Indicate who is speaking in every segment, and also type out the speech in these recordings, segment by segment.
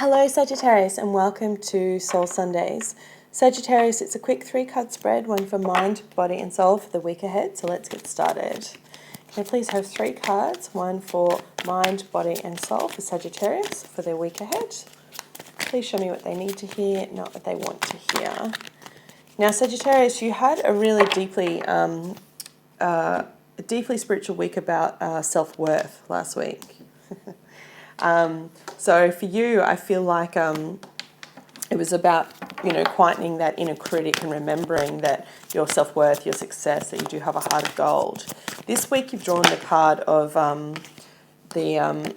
Speaker 1: Hello Sagittarius and welcome to Soul Sundays. Sagittarius, it's a quick 3-card spread, one for mind, body and soul for the week ahead. So let's get started. Can I please have 3 cards, one for mind, body and soul for Sagittarius for their week ahead. Please show me what they need to hear, not what they want to hear. Now Sagittarius, you had a really deeply spiritual week about self-worth last week. So for you, I feel like it was about, quietening that inner critic and remembering that your self-worth, your success, that you do have a heart of gold. This week you've drawn the card of the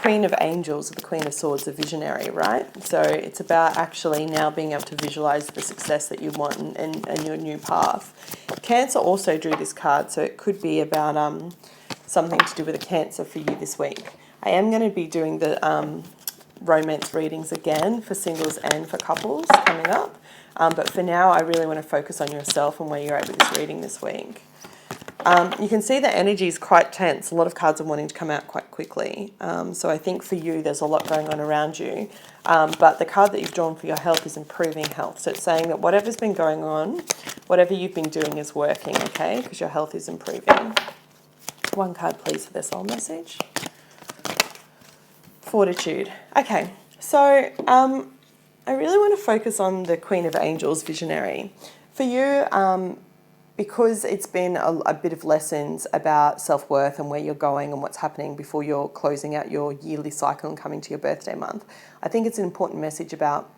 Speaker 1: Queen of Angels, the Queen of Swords, the visionary, right? So it's about actually now being able to visualize the success that you want and your new path. Cancer also drew this card, so it could be about something to do with a Cancer for you this week. I am going to be doing the romance readings again for singles and for couples coming up. But for now, I really want to focus on yourself and where you're at with this reading this week. You can see the energy is quite tense. A lot of cards are wanting to come out quite quickly. So I think for you, there's a lot going on around you. But the card that you've drawn for your health is improving health. So it's saying that whatever's been going on, whatever you've been doing is working, okay? Because your health is improving. One card, please, for their soul message. Fortitude. Okay, so I really want to focus on the Queen of Angels, visionary. For you, because it's been a bit of lessons about self-worth and where you're going and what's happening before you're closing out your yearly cycle and coming to your birthday month, I think it's an important message about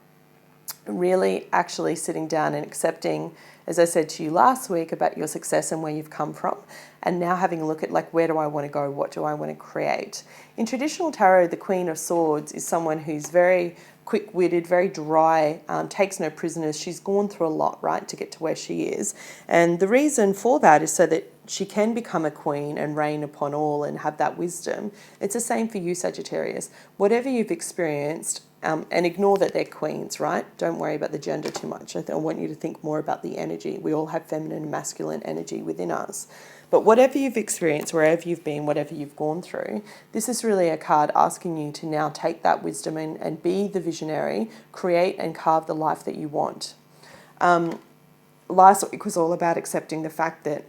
Speaker 1: really actually sitting down and accepting, as I said to you last week, about your success and where you've come from, and now having a look at where do I want to go, what do I want to create. In traditional tarot, the Queen of Swords is someone who's very quick-witted, very dry, takes no prisoners. She's gone through a lot, right, to get to where she is. And the reason for that is so that she can become a queen and reign upon all and have that wisdom. It's the same for you, Sagittarius. Whatever you've experienced, and ignore that they're queens, right? Don't worry about the gender too much. I want you to think more about the energy. We all have feminine and masculine energy within us. But whatever you've experienced, wherever you've been, whatever you've gone through, this is really a card asking you to now take that wisdom and be the visionary, create and carve the life that you want. Last week was all about accepting the fact that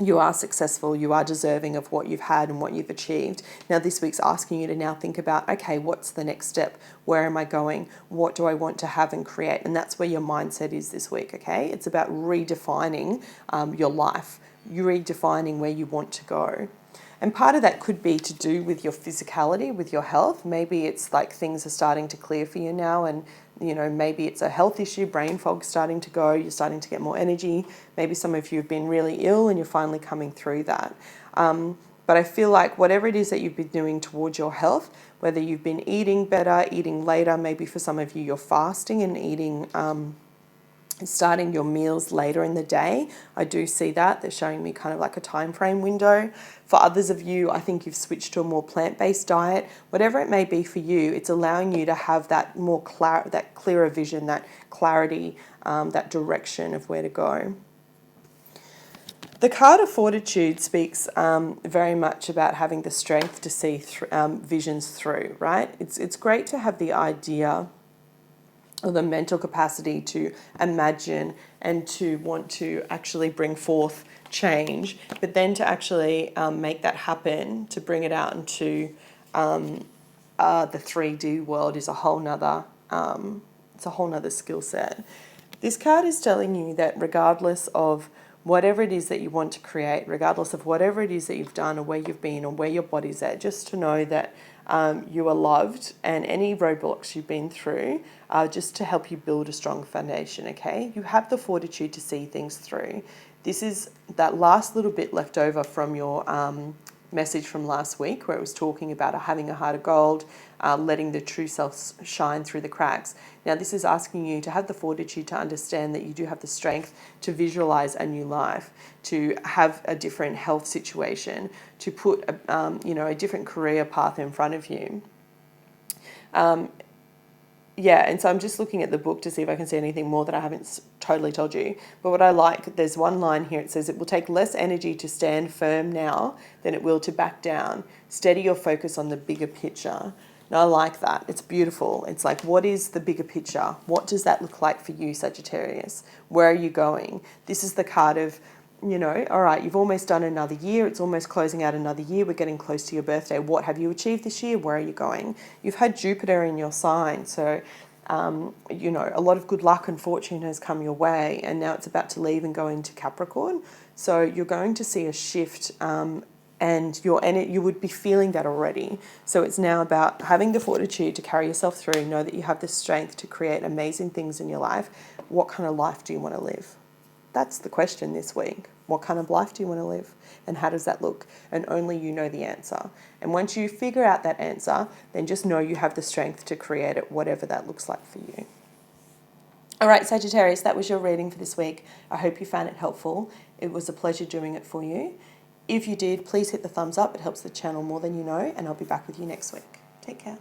Speaker 1: you are successful, you are deserving of what you've had and what you've achieved. Now this week's asking you to now think about, okay, what's the next step? Where am I going? What do I want to have and create? And that's where your mindset is this week, okay? It's about redefining your life. You're redefining where you want to go. And part of that could be to do with your physicality, with your health. Maybe it's like things are starting to clear for you now, and maybe it's a health issue, brain fog starting to go, you're starting to get more energy. Maybe some of you have been really ill and you're finally coming through that. But I feel like whatever it is that you've been doing towards your health, whether you've been eating better, eating later, maybe for some of you you're fasting and eating starting your meals later in the day. I do see that. They're showing me kind of like a time frame window. For others of you, I think you've switched to a more plant-based diet. Whatever it may be for you, it's allowing you to have that more that clearer vision, that clarity, that direction of where to go. The card of Fortitude speaks very much about having the strength to see visions through, right? It's great to have the idea or the mental capacity to imagine and to want to actually bring forth change, but then to actually make that happen, to bring it out into the 3D world is a whole nother skill set. This card is telling you that regardless of whatever it is that you want to create, regardless of whatever it is that you've done or where you've been or where your body's at, just to know that you are loved, and any roadblocks you've been through are just to help you build a strong foundation, okay? You have the fortitude to see things through. This is that last little bit left over from your message from last week, where it was talking about having a heart of gold, letting the true self shine through the cracks. Now this is asking you to have the fortitude to understand that you do have the strength to visualize a new life, to have a different health situation, to put a different career path in front of you. And so I'm just looking at the book to see if I can see anything more that I haven't totally told you. But what I like, there's one line here, it says, it will take less energy to stand firm now than it will to back down. Steady your focus on the bigger picture. And I like that. It's beautiful. It's like, what is the bigger picture? What does that look like for you, Sagittarius? Where are you going? This is the card of, you know, all right, you've almost done another year. It's almost closing out another year. We're getting close to your birthday. What have you achieved this year? Where are you going? You've had Jupiter in your sign. So, you know, a lot of good luck and fortune has come your way. And now it's about to leave and go into Capricorn. So you're going to see a shift, and you would be feeling that already. So it's now about having the fortitude to carry yourself through, know that you have the strength to create amazing things in your life. What kind of life do you want to live? That's the question this week. What kind of life do you want to live? And how does that look? And only you know the answer. And once you figure out that answer, then just know you have the strength to create it, whatever that looks like for you. All right, Sagittarius, that was your reading for this week. I hope you found it helpful. It was a pleasure doing it for you. If you did, please hit the thumbs up. It helps the channel more than you know, and I'll be back with you next week. Take care.